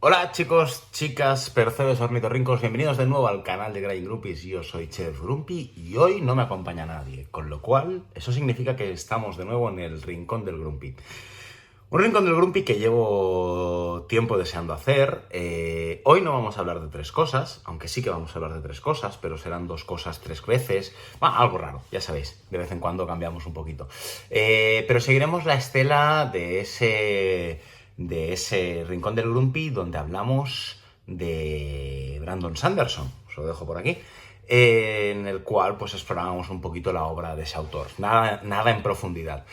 Hola chicos, chicas, percebes, ornitorrincos, bienvenidos de nuevo al canal de Grinding Groupies. Yo soy Chef Grumpy y hoy no me acompaña nadie, con lo cual eso significa que estamos de nuevo en el Rincón del Grumpy. Un Rincón del Grumpy que llevo tiempo deseando hacer. Hoy no vamos a hablar de tres cosas, aunque sí que vamos a hablar de tres cosas, pero serán dos cosas tres veces. Algo raro, ya sabéis, de vez en cuando cambiamos un poquito. Pero seguiremos la estela de ese Rincón del Grumpy donde hablamos de Brandon Sanderson, os lo dejo por aquí, en el cual pues explorábamos un poquito la obra de ese autor, nada en profundidad.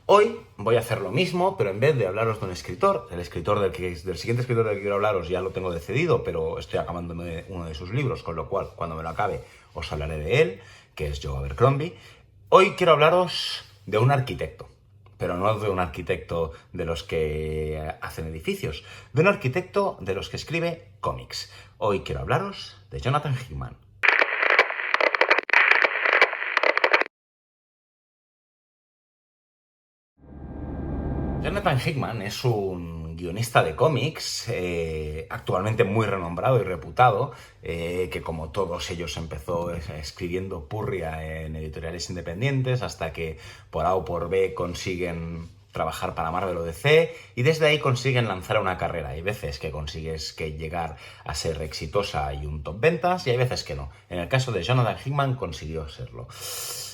Hoy voy a hacer lo mismo, pero en vez de hablaros de un escritor, del siguiente escritor del que quiero hablaros ya lo tengo decidido, pero estoy acabándome uno de sus libros, con lo cual cuando me lo acabe os hablaré de él, que es Joe Abercrombie. Hoy quiero hablaros de un arquitecto, pero no de un arquitecto de los que hacen edificios, de un arquitecto de los que escribe cómics. Hoy quiero hablaros de Jonathan Hickman. Jonathan Hickman es un guionista de cómics, actualmente muy renombrado y reputado, que como todos ellos empezó escribiendo purria en editoriales independientes hasta que por A o por B consiguen trabajar para Marvel o DC y desde ahí consiguen lanzar una carrera. Hay veces que consigues llegar a ser exitosa y un top ventas y hay veces que no. En el caso de Jonathan Hickman consiguió serlo.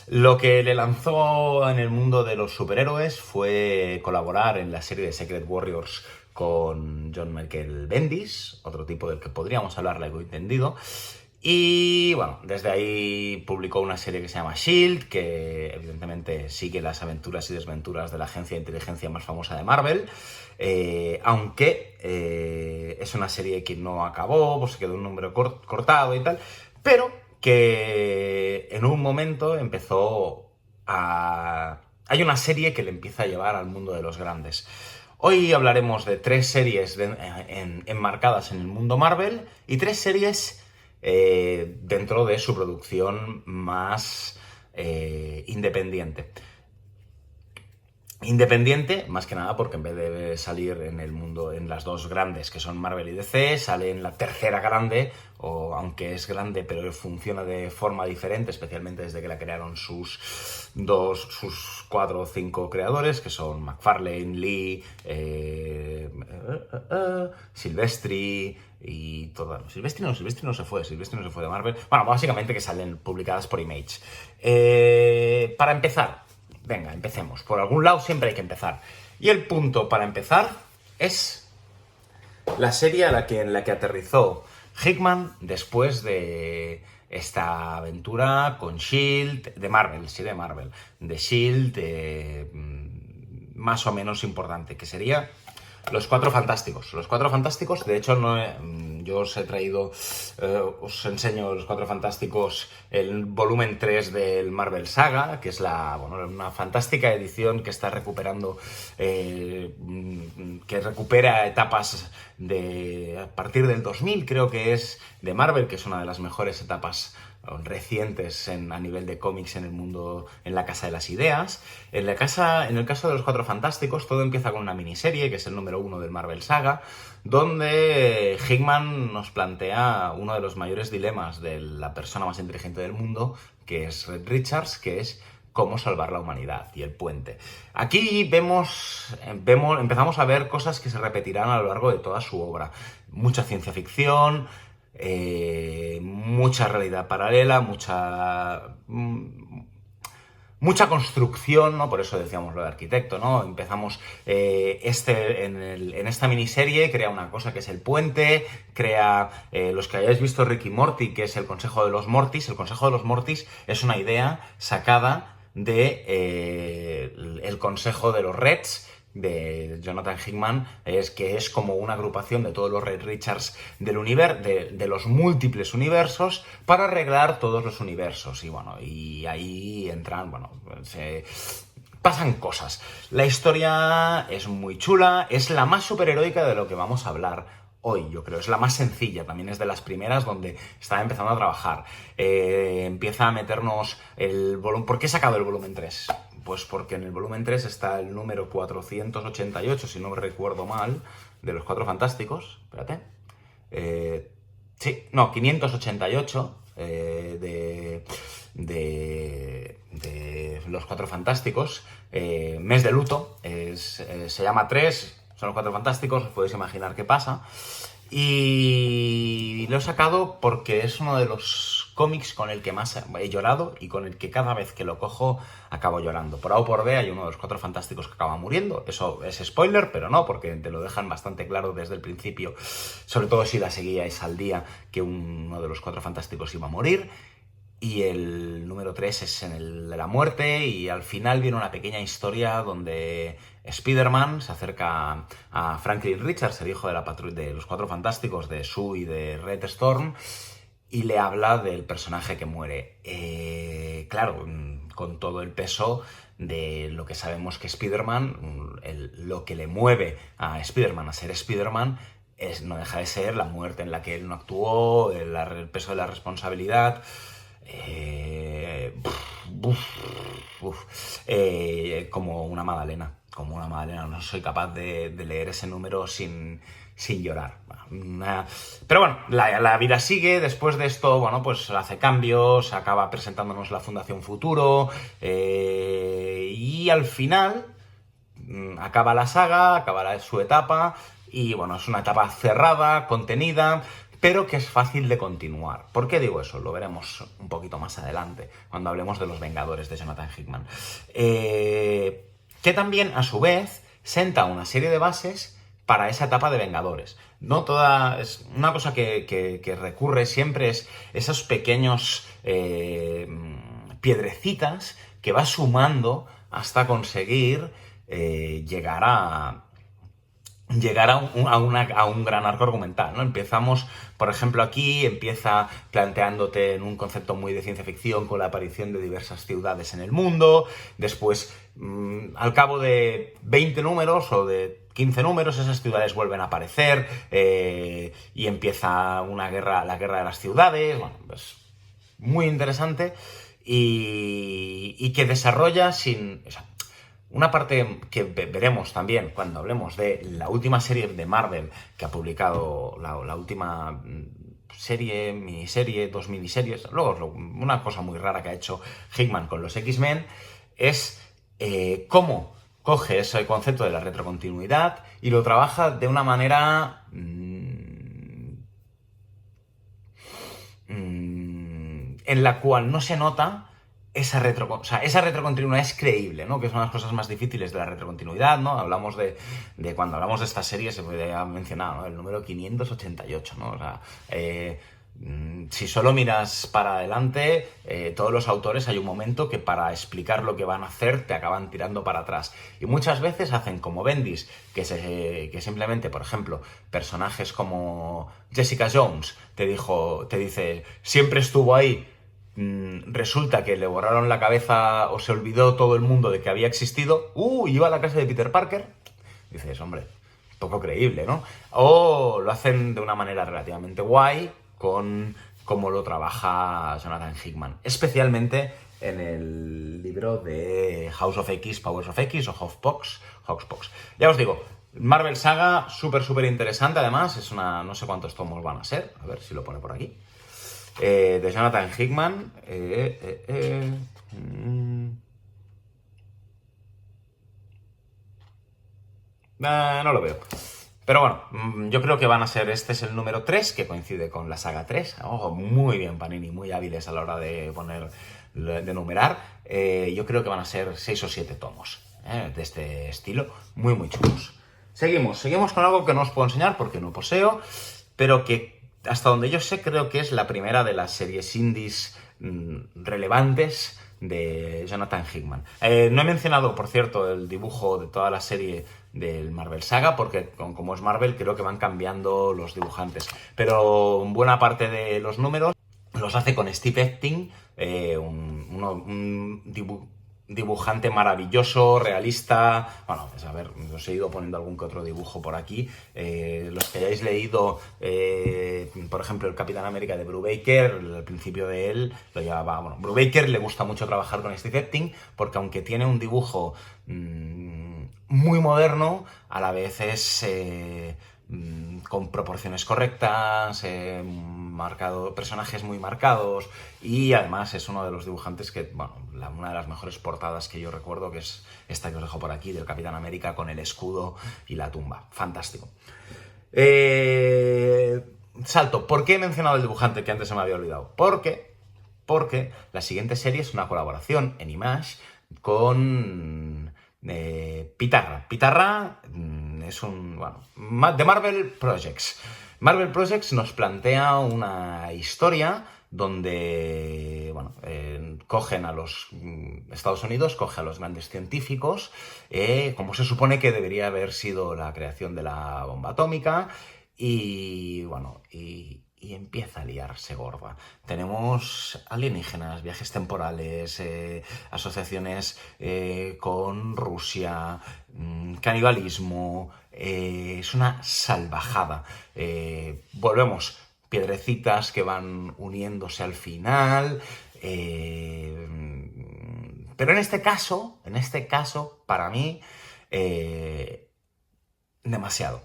Lo que le lanzó en el mundo de los superhéroes fue colaborar en la serie de Secret Warriors con John Michael Bendis, otro tipo del que podríamos hablar largo y tendido. Y bueno, desde ahí publicó una serie que se llama S.H.I.E.L.D., que evidentemente sigue las aventuras y desventuras de la agencia de inteligencia más famosa de Marvel, aunque es una serie que no acabó, pues se quedó un número cortado y tal, pero que en un momento empezó a... Hay una serie que le empieza a llevar al mundo de los grandes. Hoy hablaremos de tres series enmarcadas en el mundo Marvel y tres series dentro de su producción más independiente. Independiente, más que nada porque en vez de salir en el mundo, en las dos grandes que son Marvel y DC, sale en la tercera grande, o aunque es grande pero funciona de forma diferente, especialmente desde que la crearon sus 4 o 5 creadores, que son McFarlane, Lee, Silvestri y toda... Silvestri no se fue de Marvel. Bueno, básicamente que salen publicadas por Image. Para empezar, venga, empecemos. Por algún lado siempre hay que empezar. Y el punto para empezar es la serie en la que aterrizó Hickman después de esta aventura con S.H.I.E.L.D., de Marvel, sí, de Marvel, de S.H.I.E.L.D., más o menos importante, que sería Los Cuatro Fantásticos. Los Cuatro Fantásticos, de hecho, yo os he traído, os enseño Los Cuatro Fantásticos, el volumen 3 del Marvel Saga, que es una fantástica edición que está recuperando, que recupera etapas a partir del 2000, creo que es, de Marvel, que es una de las mejores etapas recientes a nivel de cómics en el mundo, en la Casa de las Ideas. En el caso de Los Cuatro Fantásticos, todo empieza con una miniserie, que es el número 1 del Marvel Saga, donde Hickman nos plantea uno de los mayores dilemas de la persona más inteligente del mundo, que es Reed Richards, que es cómo salvar la humanidad y el puente. Aquí empezamos a ver cosas que se repetirán a lo largo de toda su obra. Mucha ciencia ficción, mucha realidad paralela, mucha construcción, ¿no? Por eso decíamos lo de arquitecto, ¿no? Empezamos en esta miniserie, crea una cosa que es el puente, crea los que hayáis visto Rick y Morty, que es el Consejo de los Mortys. El Consejo de los Mortys es una idea sacada de el Consejo de los Reds, de Jonathan Hickman, que es como una agrupación de todos los Reed Richards del universo, de los múltiples universos, para arreglar todos los universos. Y bueno, y ahí entran, pasan cosas. La historia es muy chula, es la más superheroica de lo que vamos a hablar hoy, yo creo. Es la más sencilla, también es de las primeras donde estaba empezando a trabajar. Empieza a meternos el volumen... ¿Por qué he sacado el volumen 3? Pues porque en el volumen 3 está el número 488, si no me recuerdo mal. de los Cuatro Fantásticos, espérate, sí, no, 588 de los Cuatro Fantásticos, mes de luto, se llama 3, son los Cuatro Fantásticos, os podéis imaginar qué pasa. Y lo he sacado porque es uno de los cómics con el que más he llorado y con el que cada vez que lo cojo acabo llorando. Por A o por B hay uno de los Cuatro Fantásticos que acaba muriendo. Eso es spoiler, pero no, porque te lo dejan bastante claro desde el principio, sobre todo si la seguíais al día, que uno de los Cuatro Fantásticos iba a morir. Y el número 3 es en el de la muerte, y al final viene una pequeña historia donde Spider-Man se acerca a Franklin Richards, el hijo de de los Cuatro Fantásticos, de Sue y de Red Storm, y le habla del personaje que muere. Claro, con todo el peso de lo que sabemos que Spider-Man, lo que le mueve a Spider-Man a ser Spider-Man, no deja de ser la muerte en la que él no actuó, el peso de la responsabilidad. Como una magdalena, no soy capaz de leer ese número sin llorar. Pero bueno, la vida sigue. Después de esto, bueno, pues hace cambios, acaba presentándonos la Fundación Futuro, y al final acaba la saga, acaba su etapa, y bueno, es una etapa cerrada, contenida, pero que es fácil de continuar. ¿Por qué digo eso? Lo veremos un poquito más adelante, cuando hablemos de los Vengadores de Jonathan Hickman. Que también, a su vez, senta una serie de bases para esa etapa de Vengadores. No toda. Es una cosa que recurre siempre, es esos pequeños piedrecitas que va sumando hasta conseguir llegar a un gran arco argumental, ¿no? Empezamos, por ejemplo, aquí empieza planteándote en un concepto muy de ciencia ficción con la aparición de diversas ciudades en el mundo. Después, al cabo de 20 números o de 15 números, esas ciudades vuelven a aparecer, y empieza la guerra de las ciudades. Bueno, pues muy interesante, y que desarrolla una parte que veremos también cuando hablemos de la última serie de Marvel que ha publicado, la última serie, miniserie, 2 miniseries. Luego, una cosa muy rara que ha hecho Hickman con los X-Men es cómo coge ese concepto de la retrocontinuidad y lo trabaja de una manera en la cual no se nota esa retrocontinuidad es creíble, ¿no? Que son las cosas más difíciles de la retrocontinuidad, ¿no? Hablamos de cuando hablamos de esta serie, se podría mencionar, ¿no? El número 588, ¿no? O sea, si solo miras para adelante, todos los autores hay un momento que para explicar lo que van a hacer te acaban tirando para atrás. Y muchas veces hacen como Bendis, que simplemente, por ejemplo, personajes como Jessica Jones te dice, siempre estuvo ahí. Resulta que le borraron la cabeza o se olvidó todo el mundo de que había existido. Iba a la casa de Peter Parker. Dices, hombre, poco creíble, ¿no? O lo hacen de una manera relativamente guay con cómo lo trabaja Jonathan Hickman. Especialmente en el libro de House of X, Powers of X o Hoxpox. Ya os digo, Marvel Saga, súper interesante. Además, no sé cuántos tomos van a ser. A ver si lo pone por aquí. De Jonathan Hickman. No lo veo. Pero bueno, yo creo que van a ser, este es el número 3, que coincide con la saga 3. Ojo, muy bien Panini, muy hábiles a la hora de numerar. Yo creo que van a ser 6 o 7 tomos de este estilo, muy chulos. Seguimos con algo que no os puedo enseñar porque no poseo, pero que hasta donde yo sé, creo que es la primera de las series indies relevantes de Jonathan Hickman. No he mencionado, por cierto, el dibujo de toda la serie del Marvel Saga, porque como es Marvel, creo que van cambiando los dibujantes. Pero buena parte de los números los hace con Steve Epting, un dibujante maravilloso, realista. Bueno, pues a ver, os he ido poniendo algún que otro dibujo por aquí. Los que hayáis leído, por ejemplo, el Capitán América de Brubaker, al principio de él lo llevaba. Bueno, Brubaker le gusta mucho trabajar con Steve Epting, porque aunque tiene un dibujo muy moderno, a la vez es con proporciones correctas, personajes muy marcados, y además es uno de los dibujantes que, bueno, una de las mejores portadas que yo recuerdo, que es esta que os dejo por aquí, del Capitán América con el escudo y la tumba. Fantástico. Salto. ¿Por qué he mencionado el dibujante que antes se me había olvidado? Porque la siguiente serie es una colaboración en Image con Pitarra. Pitarra es de Marvel Projects. Marvel Projects nos plantea una historia donde, cogen a los Estados Unidos, coge a los grandes científicos, como se supone que debería haber sido la creación de la bomba atómica, y empieza a liarse gorda. Tenemos alienígenas, viajes temporales, asociaciones con Rusia, canibalismo. Es una salvajada. Volvemos, piedrecitas que van uniéndose al final. Pero en este caso, para mí, demasiado.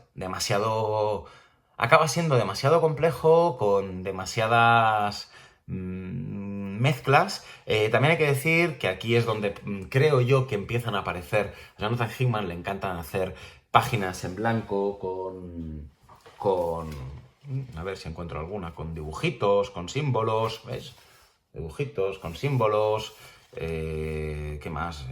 Acaba siendo demasiado complejo, con demasiadas mezclas. También hay que decir que aquí es donde creo yo que empiezan a aparecer. A Jonathan Hickman le encantan hacer páginas en blanco con a ver si encuentro alguna, con dibujitos, con símbolos, ¿ves? Dibujitos, con símbolos, ¿qué más?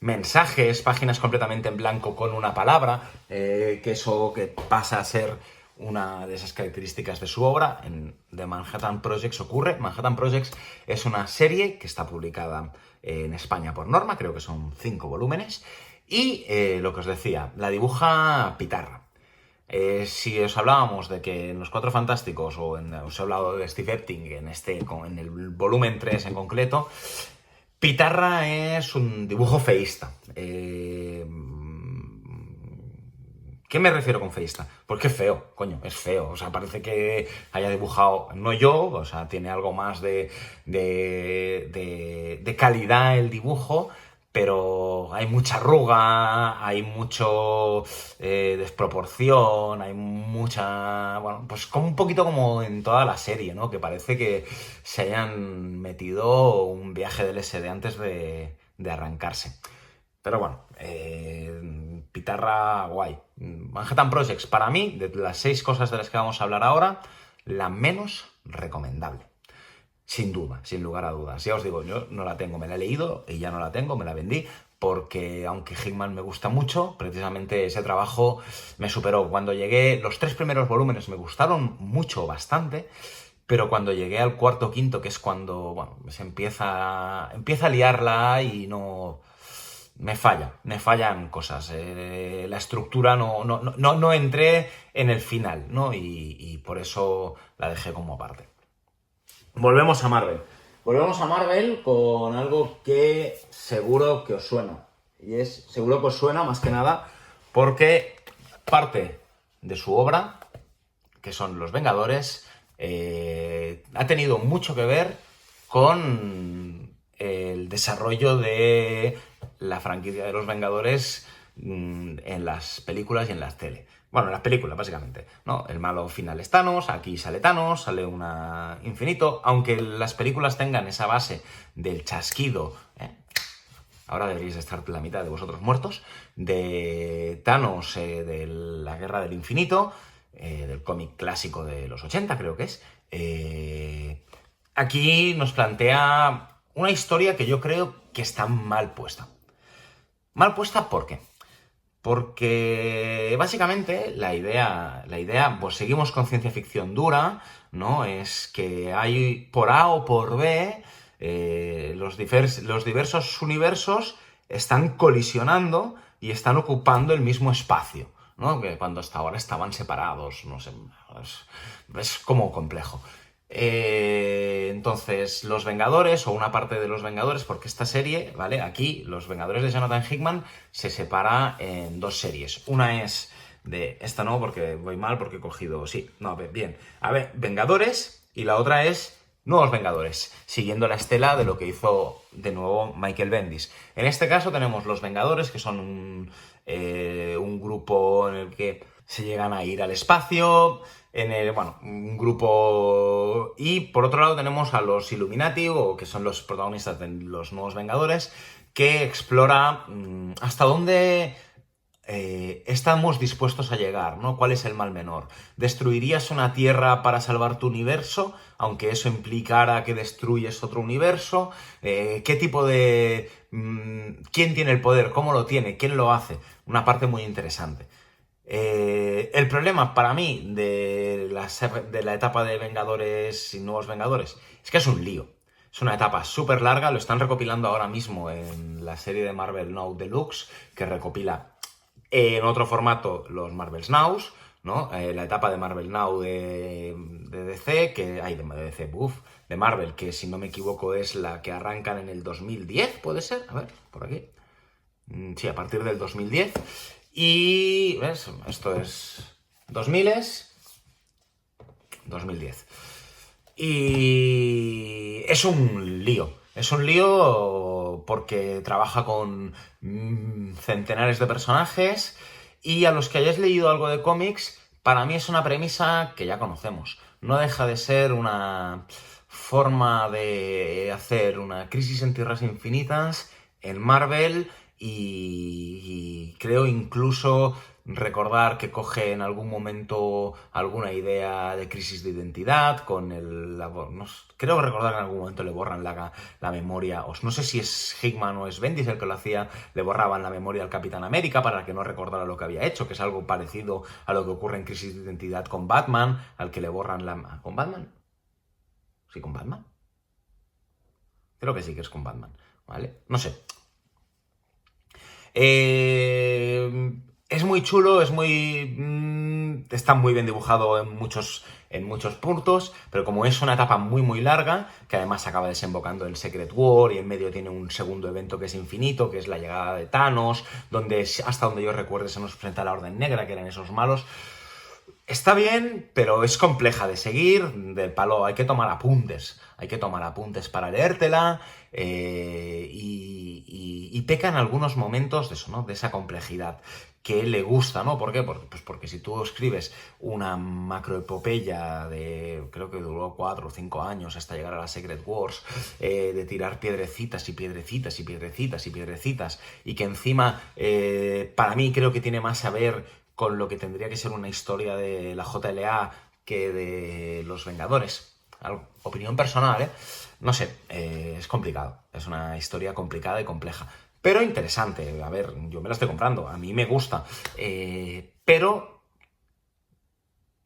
Mensajes, páginas completamente en blanco con una palabra, que eso que pasa a ser una de esas características de su obra. En The Manhattan Projects ocurre. Manhattan Projects es una serie que está publicada en España por Norma, creo que son 5 volúmenes, y lo que os decía, la dibuja Pitarra. Si os hablábamos de que en Los Cuatro Fantásticos, os he hablado de Steve Epting en el volumen 3 en concreto, Pitarra es un dibujo feísta. ¿Qué me refiero con feísta? Porque es feo, coño, es feo. O sea, parece que haya dibujado, no yo, o sea, tiene algo más de calidad el dibujo, pero hay mucha arruga, hay mucho desproporción, hay mucha... Bueno, pues como un poquito como en toda la serie, ¿no? Que parece que se hayan metido un viaje del SD antes de arrancarse. Pero bueno, Pitarra guay. Manhattan Projects, para mí, de las 6 cosas de las que vamos a hablar ahora, la menos recomendable. Sin duda, sin lugar a dudas. Ya os digo, yo no la tengo, me la he leído y ya no la tengo, me la vendí, porque aunque Hickman me gusta mucho, precisamente ese trabajo me superó. Cuando llegué, los 3 primeros volúmenes me gustaron mucho, bastante, pero cuando llegué al cuarto o quinto, que es cuando, se empieza a liarla y no... Me fallan cosas. La estructura no entré en el final, ¿no? Y por eso la dejé como aparte. Volvemos a Marvel. Volvemos a Marvel con algo que seguro que os suena. Y seguro que os suena más que nada porque parte de su obra, que son Los Vengadores, ha tenido mucho que ver con el desarrollo de la franquicia de Los Vengadores en las películas y en las tele. Bueno, en las películas, básicamente, ¿no? El malo final es Thanos, aquí sale Thanos, sale una Infinito, aunque las películas tengan esa base del chasquido, ahora deberíais estar la mitad de vosotros muertos, de Thanos, de la Guerra del Infinito, del cómic clásico de los 80, creo que es. Aquí nos plantea una historia que yo creo que está mal puesta. Mal puesta, ¿por qué? Porque básicamente la idea, pues seguimos con ciencia ficción dura, ¿no? Es que hay por A o por B, los diversos universos están colisionando y están ocupando el mismo espacio, ¿no? Que cuando hasta ahora estaban separados, no sé, es como complejo. Entonces, Los Vengadores, o una parte de Los Vengadores, porque esta serie, ¿vale? Aquí, Los Vengadores de Jonathan Hickman se separa en 2 series. Una es de... Esta no, porque voy mal, porque he cogido... Sí, no, bien. A ver, Vengadores, y la otra es Nuevos Vengadores, siguiendo la estela de lo que hizo de nuevo Michael Bendis. En este caso tenemos los Vengadores, que son un grupo en el que se llegan a ir al espacio, un grupo... Y por otro lado tenemos a los Illuminati, o que son los protagonistas de los Nuevos Vengadores, que explora hasta dónde estamos dispuestos a llegar, ¿no? ¿Cuál es el mal menor? ¿Destruirías una tierra para salvar tu universo, aunque eso implicara que destruyes otro universo? ¿Qué tipo de... ¿Quién tiene el poder? ¿Cómo lo tiene? ¿Quién lo hace? Una parte muy interesante. El problema para mí de la etapa de Vengadores y Nuevos Vengadores es que es un lío. Es una etapa súper larga, lo están recopilando ahora mismo en la serie de Marvel Now Deluxe, que recopila en otro formato los Marvel's Nows, ¿no? La etapa de Marvel Now de DC, de Marvel, que si no me equivoco es la que arrancan en el 2010, ¿puede ser? A ver, por aquí. Sí, a partir del 2010. Y, ¿ves? Esto es 2010. Y es un lío. Es un lío porque trabaja con centenares de personajes y a los que hayáis leído algo de cómics, para mí es una premisa que ya conocemos. No deja de ser una forma de hacer una crisis en tierras infinitas en Marvel y creo incluso recordar que coge en algún momento alguna idea de crisis de identidad con creo recordar que en algún momento le borran la memoria, no sé si es Hickman o es Bendis el que lo hacía, le borraban la memoria al Capitán América para que no recordara lo que había hecho, que es algo parecido a lo que ocurre en Crisis de Identidad con Batman, al que le borran la... ¿Con Batman? ¿Sí, con Batman? Creo que sí que es con Batman, ¿vale? No sé. Es muy chulo, está muy bien dibujado en muchos puntos, pero como es una etapa muy muy larga, que además acaba desembocando en Secret War y en medio tiene un segundo evento que es infinito, que es la llegada de Thanos, donde hasta donde yo recuerde se nos presenta la Orden Negra, que eran esos malos. Está bien, pero es compleja de seguir, del palo hay que tomar apuntes para leértela y peca en algunos momentos de eso, ¿no? De esa complejidad que le gusta, ¿no? ¿Por qué? Porque si tú escribes una macroepopeya de, creo que duró 4 o 5 años hasta llegar a la Secret Wars, de tirar piedrecitas y piedrecitas y piedrecitas y piedrecitas, y que encima, para mí creo que tiene más a ver con lo que tendría que ser una historia de la JLA que de los Vengadores. Opinión personal, ¿eh? No sé, es complicado. Es una historia complicada y compleja. Pero interesante. A ver, yo me la estoy comprando. A mí me gusta. Pero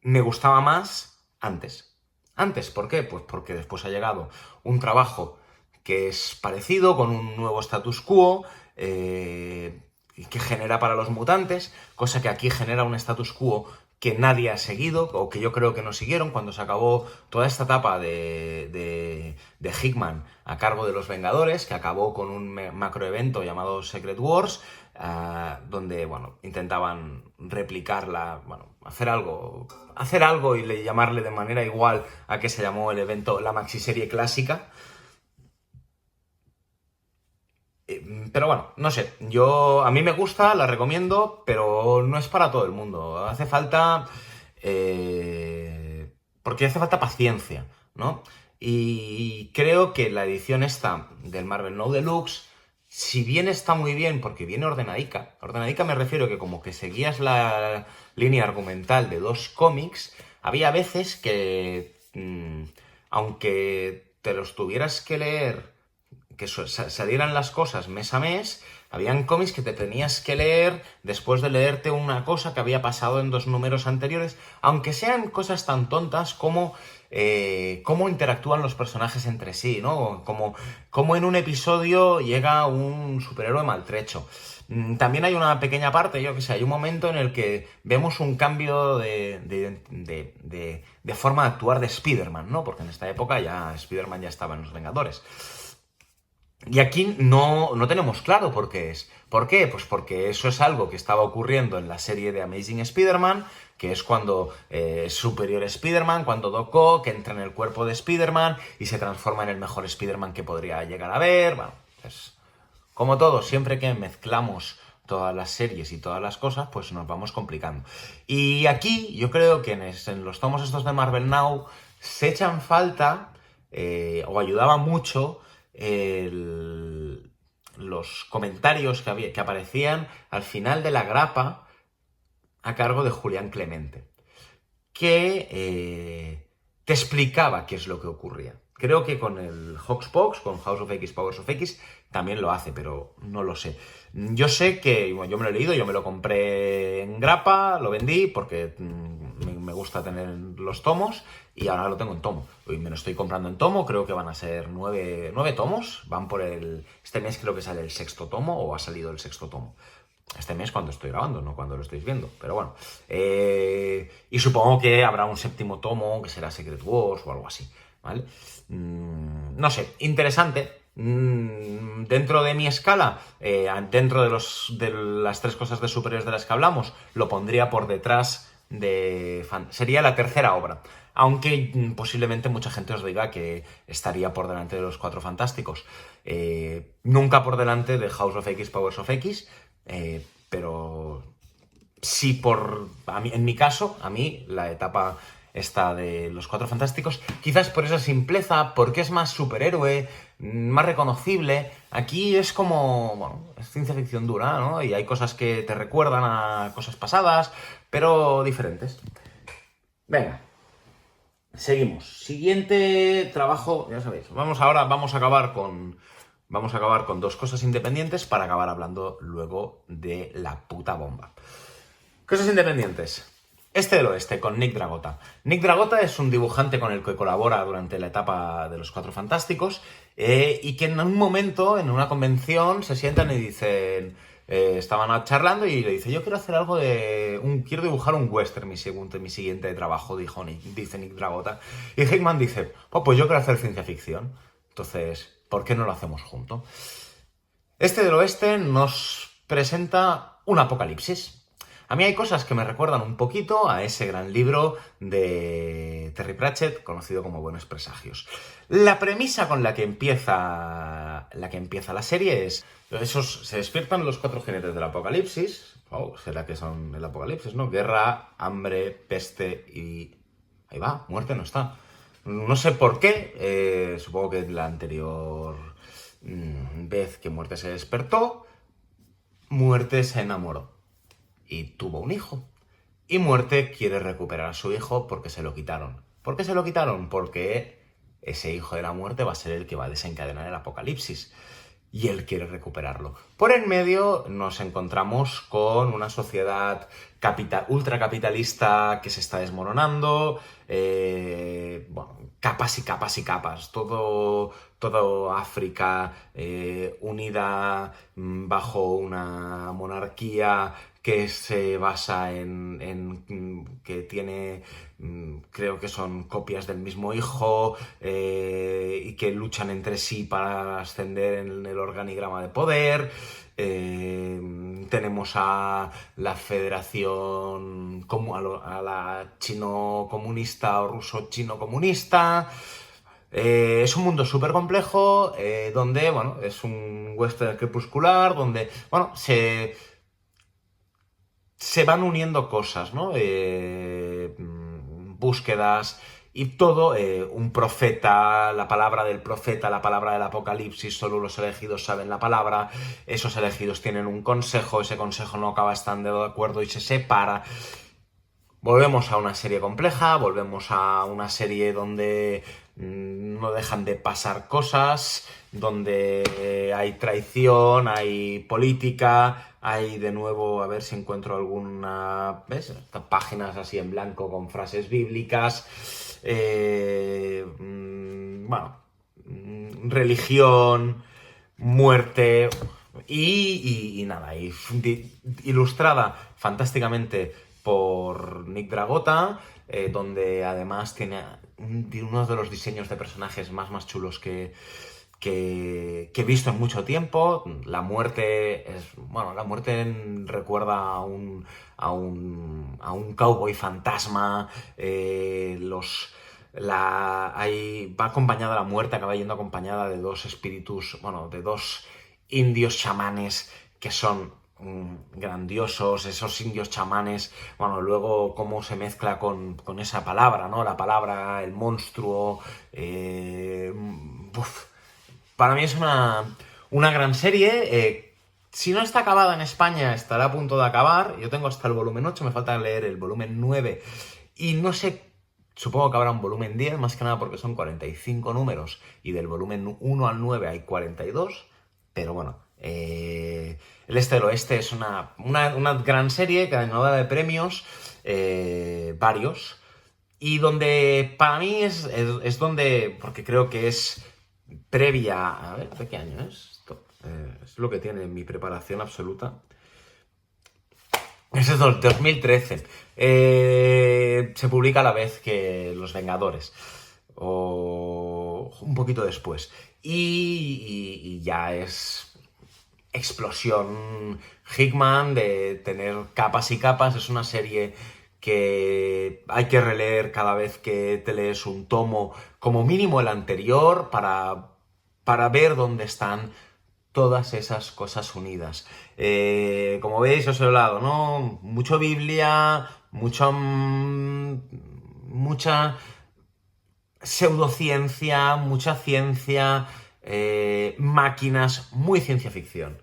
me gustaba más antes. ¿Antes? ¿Por qué? Pues porque después ha llegado un trabajo que es parecido, con un nuevo status quo, que genera para los mutantes, cosa que aquí genera un status quo que nadie ha seguido, o que yo creo que no siguieron, cuando se acabó toda esta etapa de Hickman a cargo de los Vengadores, que acabó con un macroevento llamado Secret Wars, donde, bueno, intentaban replicarla, bueno, hacer algo y llamarle de manera igual a que se llamó el evento la maxiserie clásica. Pero bueno, no sé, a mí me gusta, la recomiendo, pero no es para todo el mundo. Hace falta... porque hace falta paciencia, ¿no? Y creo que la edición esta del Marvel Now Deluxe, si bien está muy bien porque viene ordenadica me refiero que como que seguías la línea argumental de 2 cómics, había veces que, aunque te los tuvieras que leer, que salieran las cosas mes a mes, habían cómics que te tenías que leer después de leerte una cosa que había pasado en 2 números anteriores, aunque sean cosas tan tontas como cómo interactúan los personajes entre sí, ¿no? Como en un episodio llega un superhéroe maltrecho. También hay una pequeña parte, yo que sé, hay un momento en el que vemos un cambio de forma de actuar de Spider-Man, ¿no? Porque en esta época ya Spider-Man ya estaba en Los Vengadores. Y aquí no tenemos claro por qué es. ¿Por qué? Pues porque eso es algo que estaba ocurriendo en la serie de Amazing Spider-Man, que es cuando es superior Spider-Man, cuando Doc Ock entra en el cuerpo de Spider-Man y se transforma en el mejor Spider-Man que podría llegar a ver. Bueno, pues como todo, siempre que mezclamos todas las series y todas las cosas, pues nos vamos complicando. Y aquí yo creo que en los tomos estos de Marvel Now se echan falta, o ayudaba mucho, los comentarios que aparecían al final de la grapa a cargo de Julián Clemente, que te explicaba qué es lo que ocurría. Creo que con el Hoxpox, con House of X, Powers of X, también lo hace, pero no lo sé. Yo sé que, bueno, yo me lo he leído, yo me lo compré en grapa, lo vendí porque me gusta tener los tomos y ahora lo tengo en tomo. Hoy me lo estoy comprando en tomo, creo que van a ser 9 tomos, van por este mes creo que sale el 6º tomo o ha salido el 6º tomo. Este mes cuando estoy grabando, no cuando lo estáis viendo, pero bueno. Y supongo que habrá un 7º tomo que será Secret Wars o algo así, ¿vale? No sé, interesante. Dentro de mi escala, dentro de las 3 cosas de superiores de las que hablamos, lo pondría por detrás sería la tercera obra. Aunque posiblemente mucha gente os diga que estaría por delante de los 4 Fantásticos. Nunca por delante de House of X, Powers of X, pero sí en mi caso, a mí, la etapa esta de los 4 Fantásticos, quizás por esa simpleza, porque es más superhéroe, más reconocible. Aquí es como, bueno, es ciencia ficción dura, ¿no? Y hay cosas que te recuerdan a cosas pasadas, pero diferentes. Venga, seguimos. Siguiente trabajo, ya sabéis. Vamos a acabar con 2 cosas independientes para acabar hablando luego de la puta bomba. Cosas independientes. Este del Oeste, con Nick Dragotta. Nick Dragotta es un dibujante con el que colabora durante la etapa de los 4 Fantásticos y que en un momento, en una convención, se sientan y dicen... estaban charlando y le dice, yo quiero hacer algo quiero dibujar un western, mi siguiente trabajo, dice Nick Dragotta. Y Hickman dice, pues yo quiero hacer ciencia ficción. Entonces, ¿por qué no lo hacemos juntos? Este del Oeste nos presenta un apocalipsis. A mí hay cosas que me recuerdan un poquito a ese gran libro de Terry Pratchett, conocido como Buenos Presagios. La premisa con la que empieza la serie es... se despiertan los 4 jinetes del apocalipsis. ¿Será que son el apocalipsis, no? Guerra, hambre, peste y... ahí va, muerte no está. No sé por qué, supongo que la anterior vez que Muerte se despertó, Muerte se enamoró y tuvo un hijo. Y Muerte quiere recuperar a su hijo porque se lo quitaron. ¿Por qué se lo quitaron? Porque ese hijo de la Muerte va a ser el que va a desencadenar el apocalipsis. Y él quiere recuperarlo. Por en medio nos encontramos con una sociedad ultracapitalista que se está desmoronando, capas y capas y capas. Todo África unida bajo una monarquía que se basa en que tiene, creo que son copias del mismo hijo, y que luchan entre sí para ascender en el organigrama de poder. Tenemos a la Federación, a la chino comunista o ruso-chino comunista. Es un mundo súper complejo, donde, bueno, es un western crepuscular, donde, bueno, se van uniendo cosas, ¿no? Búsquedas y todo, un profeta, la palabra del profeta, la palabra del apocalipsis, solo los elegidos saben la palabra, esos elegidos tienen un consejo, ese consejo no acaba estando de acuerdo y se separa. Volvemos a una serie compleja, volvemos a una serie donde no dejan de pasar cosas, donde hay traición, hay política, hay de nuevo, a ver si encuentro alguna, ¿ves? Páginas así en blanco con frases bíblicas, religión, muerte y nada, ilustrada fantásticamente por Nick Dragotta, donde además tiene uno de los diseños de personajes más chulos que he visto en mucho tiempo. La muerte es, bueno, la muerte recuerda a un cowboy fantasma. Va acompañada la muerte, acaba yendo acompañada de dos espíritus, bueno, de dos indios chamanes que son grandiosos. Esos indios chamanes, bueno, luego cómo se mezcla con esa palabra, ¿no? La palabra, el monstruo. Para mí es una gran serie. Si no está acabada en España, estará a punto de acabar. Yo tengo hasta el volumen 8, me falta leer el volumen 9. Y no sé, supongo que habrá un volumen 10, más que nada porque son 45 números. Y del volumen 1 al 9 hay 42. Pero bueno, El Este del Oeste es una gran serie, ganadora de premios, varios. Y donde para mí es donde, porque creo que es previa. A ver, ¿de qué año es esto? Es lo que tiene mi preparación absoluta. Es el 2013. Se publica a la vez que Los Vengadores. O un poquito después. Y ya es explosión Hickman de tener capas y capas. Es una serie que hay que releer cada vez que te lees un tomo, como mínimo el anterior, para ver dónde están todas esas cosas unidas. Como veis, os he hablado, ¿no? Mucho Biblia, mucha pseudociencia, mucha ciencia, máquinas, muy ciencia ficción.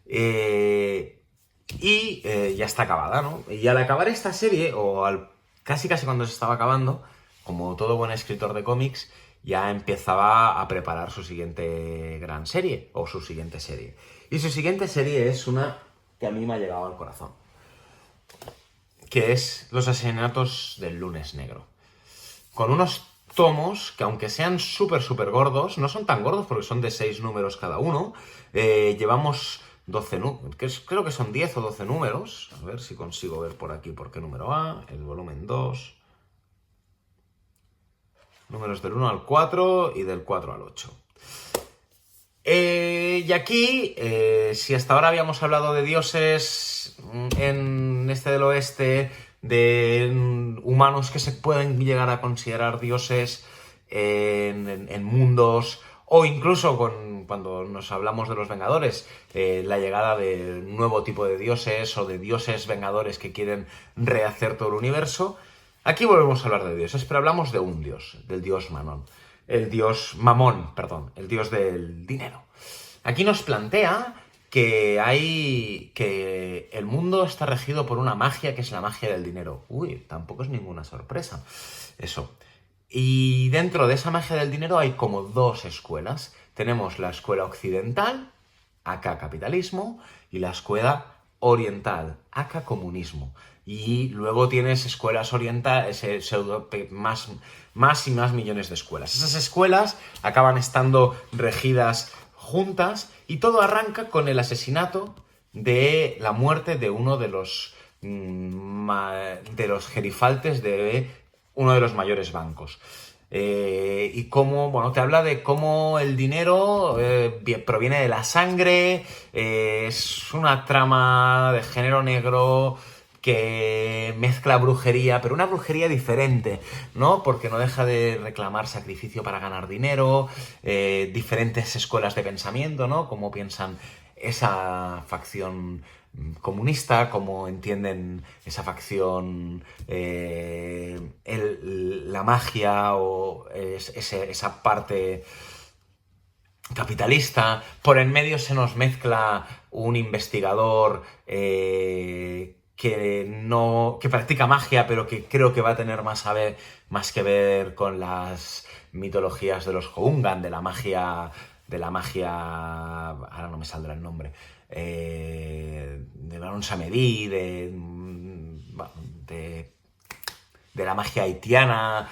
Ya está acabada, ¿no? Y al acabar esta serie, casi cuando se estaba acabando, como todo buen escritor de cómics, ya empezaba a preparar su siguiente gran serie, o su siguiente serie. Y su siguiente serie es una que a mí me ha llegado al corazón, que es Los Asesinatos del Lunes Negro. Con unos tomos que, aunque sean súper gordos, no son tan gordos porque son de 6 números cada uno. Llevamos 12 números, creo que son 10 o 12 números. A ver si consigo ver por aquí por qué número va. El volumen 2. Números del 1 al 4 y del 4 al 8. Y aquí, si hasta ahora habíamos hablado de dioses en Este del Oeste, de humanos que se pueden llegar a considerar dioses en mundos, o incluso cuando nos hablamos de los Vengadores, la llegada de un nuevo tipo de dioses o de dioses vengadores que quieren rehacer todo el universo. Aquí volvemos a hablar de dioses, pero hablamos de un dios, del dios Mamón, el dios del dinero. Aquí nos plantea que el mundo está regido por una magia que es la magia del dinero. Uy, tampoco es ninguna sorpresa eso. Y dentro de esa magia del dinero hay como dos escuelas. Tenemos la escuela occidental, acá capitalismo, y la escuela oriental, acá comunismo. Y luego tienes escuelas orientales, más y más millones de escuelas. Esas escuelas acaban estando regidas juntas y todo arranca con el asesinato de la muerte de uno de los gerifaltes de uno de los mayores bancos. Y cómo, bueno, te habla de cómo el dinero proviene de la sangre. Es una trama de género negro que mezcla brujería, pero una brujería diferente, ¿no? Porque no deja de reclamar sacrificio para ganar dinero, diferentes escuelas de pensamiento, ¿no? Cómo piensan esa facción comunista, cómo entienden esa facción la magia o esa parte capitalista. Por en medio se nos mezcla un investigador que practica magia, pero que creo que va a tener más que ver con las mitologías de los Houngan, de la magia, ahora no me saldrá el nombre, de Baron Samedi, de la magia haitiana,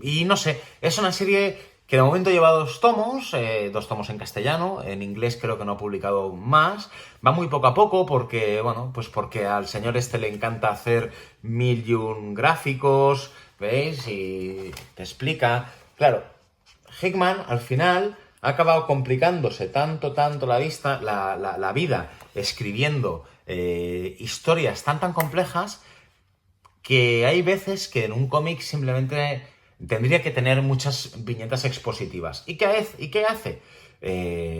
y no sé, es una serie que de momento lleva 2 tomos, 2 tomos en castellano, en inglés creo que no ha publicado más, va muy poco a poco porque, bueno, pues porque al señor este le encanta hacer 1001 gráficos, ¿veis? Y te explica, claro, Hickman, al final, ha acabado complicándose tanto la vida escribiendo historias tan complejas que hay veces que en un cómic simplemente tendría que tener muchas viñetas expositivas. ¿Y qué hace?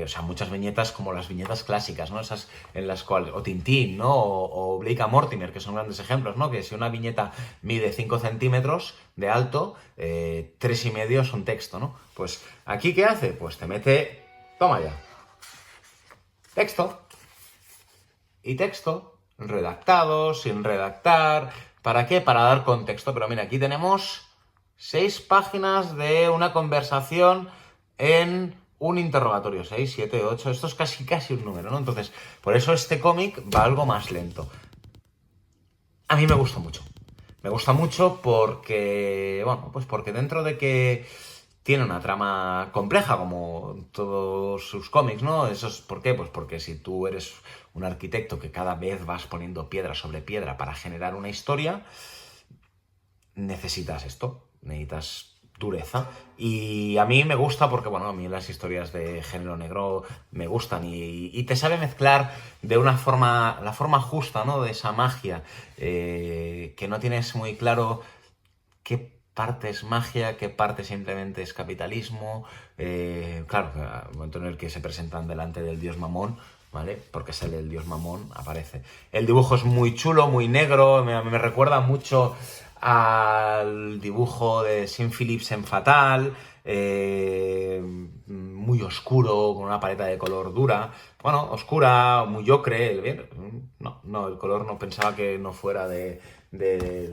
O sea, muchas viñetas como las viñetas clásicas, ¿no? Esas en las cuales, o Tintín, ¿no? O Blake and Mortimer, que son grandes ejemplos, ¿no? Que si una viñeta mide 5 centímetros de alto, 3,5 es un texto, ¿no? Pues, ¿aquí qué hace? Pues te mete, toma ya, texto, y texto, redactado, sin redactar. ¿Para qué? Para dar contexto. Pero mira, aquí tenemos 6 páginas de una conversación en un interrogatorio. 6, 7, 8. Esto es casi un número, ¿no? Entonces, por eso este cómic va algo más lento. A mí me gusta mucho. Me gusta mucho porque, bueno, pues porque dentro de que tiene una trama compleja, como todos sus cómics, ¿no? Eso es, ¿por qué? Pues porque si tú eres un arquitecto que cada vez vas poniendo piedra sobre piedra para generar una historia, necesitas esto, necesitas dureza. Y a mí me gusta porque, bueno, a mí las historias de género negro me gustan y te sabe mezclar de una forma, la forma justa, ¿no? De esa magia, que no tienes muy claro qué parte es magia, qué parte simplemente es capitalismo. Claro, al momento en el que se presentan delante del dios Mamón, ¿vale? Porque sale el dios Mamón, aparece. El dibujo es muy chulo, muy negro, me recuerda mucho al dibujo de Sean Phillips en Fatal, muy oscuro, con una paleta de color dura, bueno, oscura, muy ocre, no, el color no pensaba que no fuera de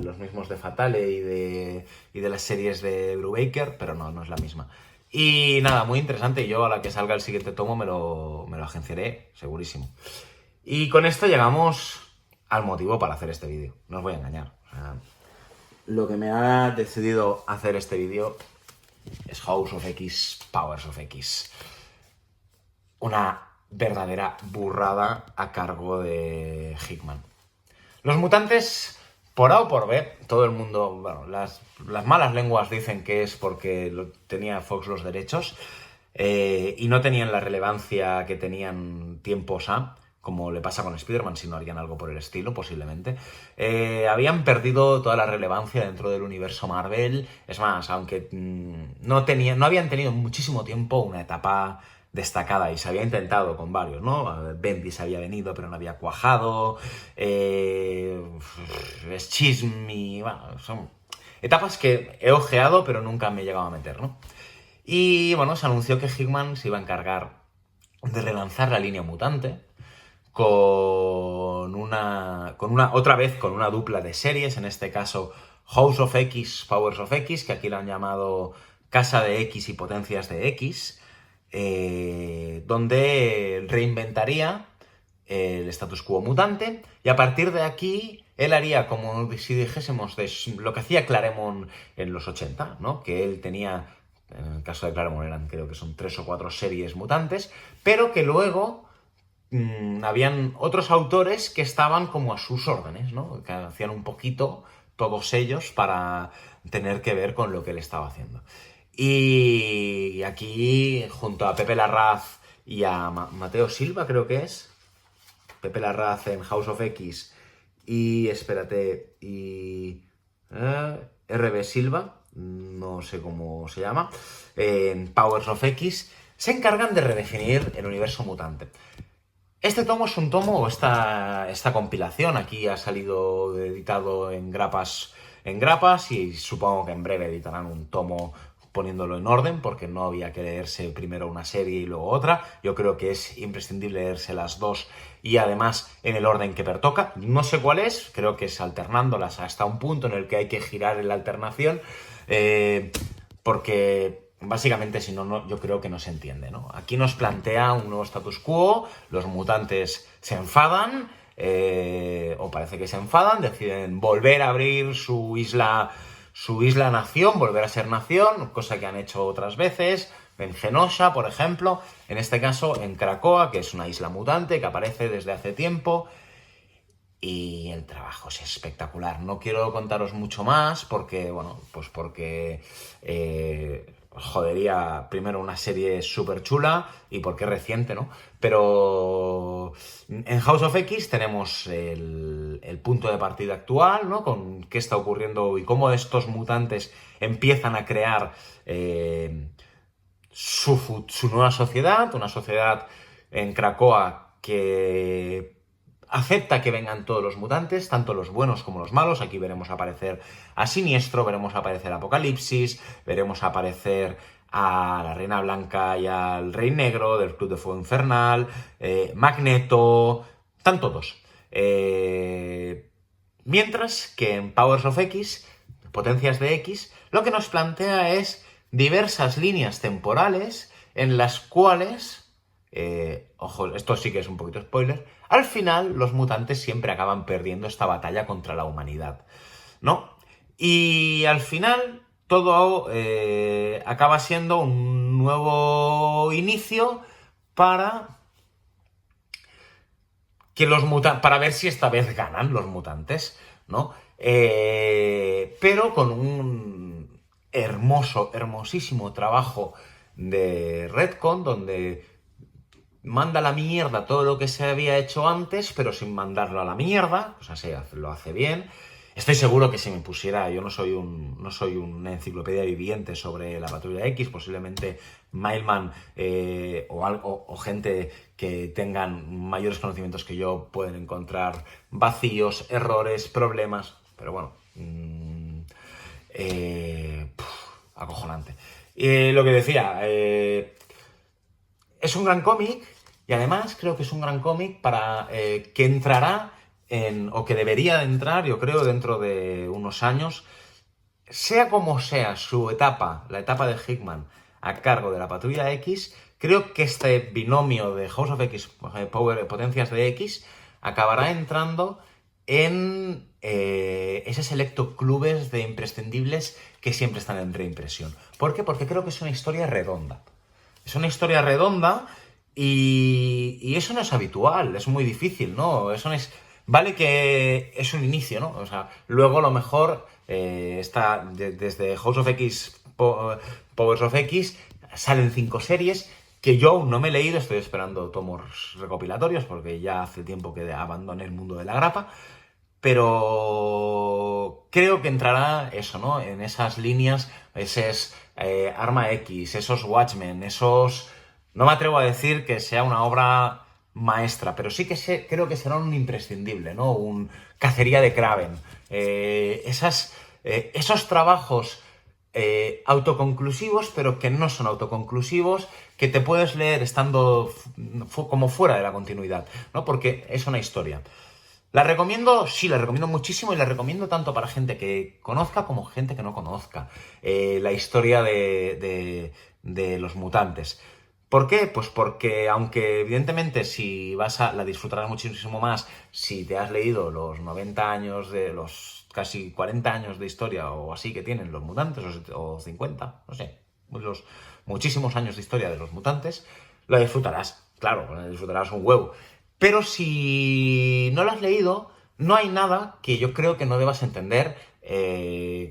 los mismos de Fatale y de las series de Brubaker, pero no es la misma. Y nada, muy interesante. Yo a la que salga el siguiente tomo me lo agenciaré, segurísimo. Y con esto llegamos al motivo para hacer este vídeo. No os voy a engañar. O sea, lo que me ha decidido hacer este vídeo es House of X, Powers of X. Una verdadera burrada a cargo de Hickman. Los mutantes, por A o por B, todo el mundo, bueno, las malas lenguas dicen que es porque tenía Fox los derechos y no tenían la relevancia que tenían tiempos A, como le pasa con Spider-Man, si no harían algo por el estilo, posiblemente. Habían perdido toda la relevancia dentro del universo Marvel. Es más, aunque no habían tenido muchísimo tiempo una etapa destacada y se había intentado con varios, ¿no? Bendis había venido pero no había cuajado, Schism, bueno, son etapas que he ojeado pero nunca me he llegado a meter, ¿no? Y bueno, se anunció que Hickman se iba a encargar de relanzar la línea mutante otra vez con una dupla de series, en este caso House of X, Powers of X, que aquí lo han llamado Casa de X y Potencias de X, donde reinventaría el status quo mutante y a partir de aquí él haría como si dijésemos de lo que hacía Claremont en los 80, ¿no? Que él tenía, en el caso de Claremont eran creo que son 3 o 4 series mutantes, pero que luego habían otros autores que estaban como a sus órdenes, ¿no? Que hacían un poquito todos ellos para tener que ver con lo que él estaba haciendo. Y aquí, junto a Pepe Larraz y a Mateo Silva, creo que es, Pepe Larraz en House of X y, espérate, y RB Silva, no sé cómo se llama, en Powers of X, se encargan de redefinir el universo mutante. Este tomo es un tomo, o esta compilación, aquí ha salido editado en grapas y supongo que en breve editarán un tomo poniéndolo en orden, porque no había que leerse primero una serie y luego otra. Yo creo que es imprescindible leerse las dos y además en el orden que pertoca. No sé cuál es, creo que es alternándolas hasta un punto en el que hay que girar en la alternación, porque básicamente si no, yo creo que no se entiende, ¿no? Aquí nos plantea un nuevo status quo, los mutantes se enfadan, o parece que se enfadan, deciden volver a abrir su isla nación, volver a ser nación, cosa que han hecho otras veces, en Genosha, por ejemplo, en este caso en Krakoa, que es una isla mutante que aparece desde hace tiempo, y el trabajo es espectacular. No quiero contaros mucho más porque, bueno, pues porque jodería primero una serie súper chula y porque es reciente, ¿no? Pero en House of X tenemos el punto de partida actual, ¿no? Con qué está ocurriendo y cómo estos mutantes empiezan a crear su nueva sociedad, una sociedad en Krakoa que acepta que vengan todos los mutantes, tanto los buenos como los malos. Aquí veremos aparecer a Siniestro, veremos aparecer a Apocalipsis, veremos aparecer a la Reina Blanca y al Rey Negro del Club de Fuego Infernal, Magneto, están todos. Mientras que en Powers of X, Potencias de X, lo que nos plantea es diversas líneas temporales en las cuales, ojo, esto sí que es un poquito spoiler, al final los mutantes siempre acaban perdiendo esta batalla contra la humanidad, ¿no? Y al final todo acaba siendo un nuevo inicio para que los para ver si esta vez ganan los mutantes, ¿no? Pero con un hermosísimo trabajo de Redcon, donde manda a la mierda todo lo que se había hecho antes, pero sin mandarlo a la mierda, o sea, lo hace bien. Estoy seguro que si me pusiera, yo no soy una enciclopedia viviente sobre la Patrulla X, posiblemente Mailman o gente que tengan mayores conocimientos que yo pueden encontrar vacíos, errores, problemas, pero bueno, acojonante. Lo que decía, es un gran cómic y además creo que es un gran cómic para que entrará o que debería entrar, yo creo, dentro de unos años, sea como sea su etapa, la etapa de Hickman a cargo de la Patrulla X, creo que este binomio de House of X, Potencias de X, acabará entrando en ese selecto clubes de imprescindibles que siempre están en reimpresión. ¿Por qué? Porque creo que es una historia redonda. Es una historia redonda y eso no es habitual, es muy difícil, ¿no? Eso no es... Vale que es un inicio, ¿no? O sea, luego a lo mejor está desde House of X, Powers of X, salen 5 series que yo aún no me he leído, estoy esperando tomos recopilatorios porque ya hace tiempo que abandoné el mundo de la grapa, pero creo que entrará eso, ¿no? En esas líneas, esos Arma X, esos Watchmen, esos... No me atrevo a decir que sea una obra maestra, pero sí que creo que será un imprescindible, ¿no? Un Cacería de Kraven. Esos trabajos autoconclusivos, pero que no son autoconclusivos, que te puedes leer estando como fuera de la continuidad, ¿no? Porque es una historia. La recomiendo, sí, la recomiendo muchísimo y la recomiendo tanto para gente que conozca como gente que no conozca la historia de los mutantes. ¿Por qué? Pues porque, aunque evidentemente si la disfrutarás muchísimo más si te has leído los 90 años de los casi 40 años de historia o así que tienen los mutantes, o 50, no sé, los muchísimos años de historia de los mutantes, la disfrutarás, claro, la disfrutarás un huevo. Pero si no lo has leído, no hay nada que yo creo que no debas entender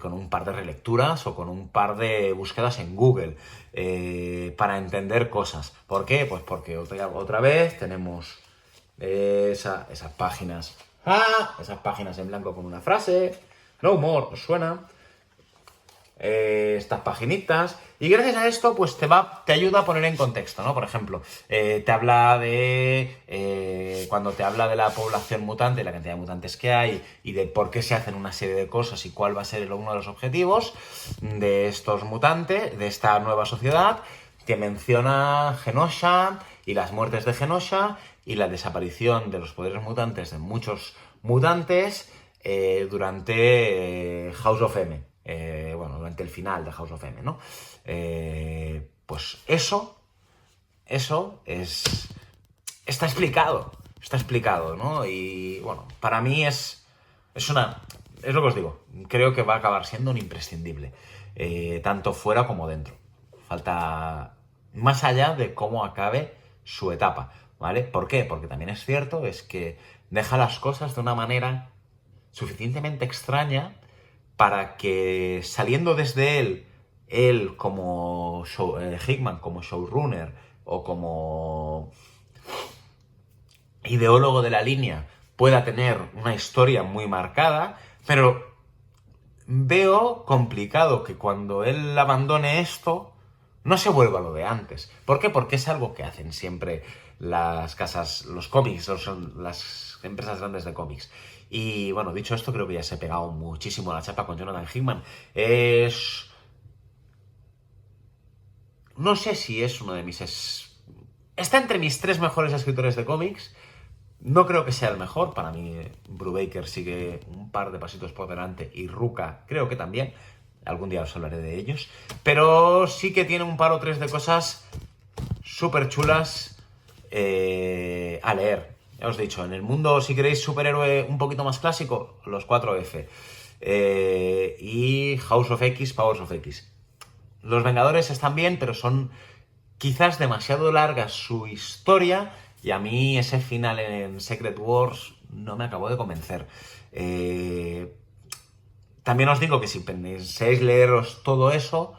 con un par de relecturas o con un par de búsquedas en Google para entender cosas. ¿Por qué? Pues porque otra vez tenemos esas páginas. Esas páginas en blanco con una frase. No more, ¿os suena? Estas paginitas, y gracias a esto pues te ayuda a poner en contexto, ¿no? Por ejemplo, te habla de cuando te habla de la población mutante, la cantidad de mutantes que hay y de por qué se hacen una serie de cosas y cuál va a ser uno de los objetivos de estos mutantes, de esta nueva sociedad, te menciona Genosha y las muertes de Genosha y la desaparición de los poderes mutantes de muchos mutantes durante House of M. Durante el final de House of M, ¿no? Pues eso está explicado, ¿no? Y bueno, para mí es lo que os digo, creo que va a acabar siendo un imprescindible, tanto fuera como dentro. Falta más allá de cómo acabe su etapa, ¿vale? ¿Por qué? Porque también es cierto, es que deja las cosas de una manera suficientemente extraña para que saliendo desde él él como Hickman, como showrunner o como ideólogo de la línea, pueda tener una historia muy marcada, pero veo complicado que cuando él abandone esto no se vuelva lo de antes. ¿Por qué? Porque es algo que hacen siempre las casas, los cómics, las empresas grandes de cómics. Y bueno, dicho esto, creo que ya se ha pegado muchísimo la chapa con Jonathan Hickman. No sé si es uno de mis... Está entre mis 3 mejores escritores de cómics. No creo que sea el mejor. Para mí, Brubaker sigue un par de pasitos por delante y Rucka creo que también. Algún día os hablaré de ellos. Pero sí que tiene un par o tres de cosas súper chulas a leer. Ya os he dicho, en el mundo, si queréis superhéroe un poquito más clásico, los 4F. Y House of X, Powers of X. Los Vengadores están bien, pero son quizás demasiado largas su historia y a mí ese final en Secret Wars no me acabó de convencer. También os digo que si pensáis leeros todo eso,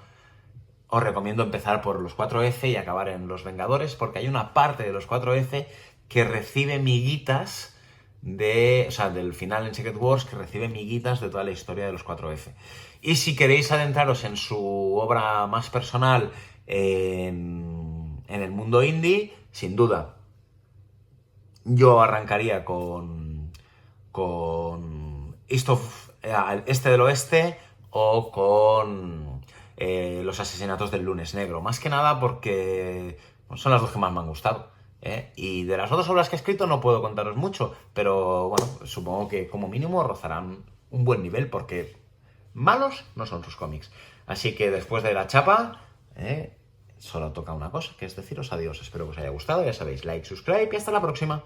os recomiendo empezar por los 4F y acabar en los Vengadores, porque hay una parte de los 4F que recibe miguitas del final en Secret Wars, que recibe miguitas de toda la historia de los 4F. Y si queréis adentraros en su obra más personal en el mundo indie, sin duda, yo arrancaría con Este del Oeste o con Los Asesinatos del Lunes Negro. Más que nada porque son las dos que más me han gustado. Y de las otras obras que he escrito no puedo contaros mucho, pero bueno, supongo que como mínimo rozarán un buen nivel porque malos no son sus cómics. Así que después de la chapa, solo toca una cosa, que es deciros adiós. Espero que os haya gustado, ya sabéis, like, subscribe y hasta la próxima.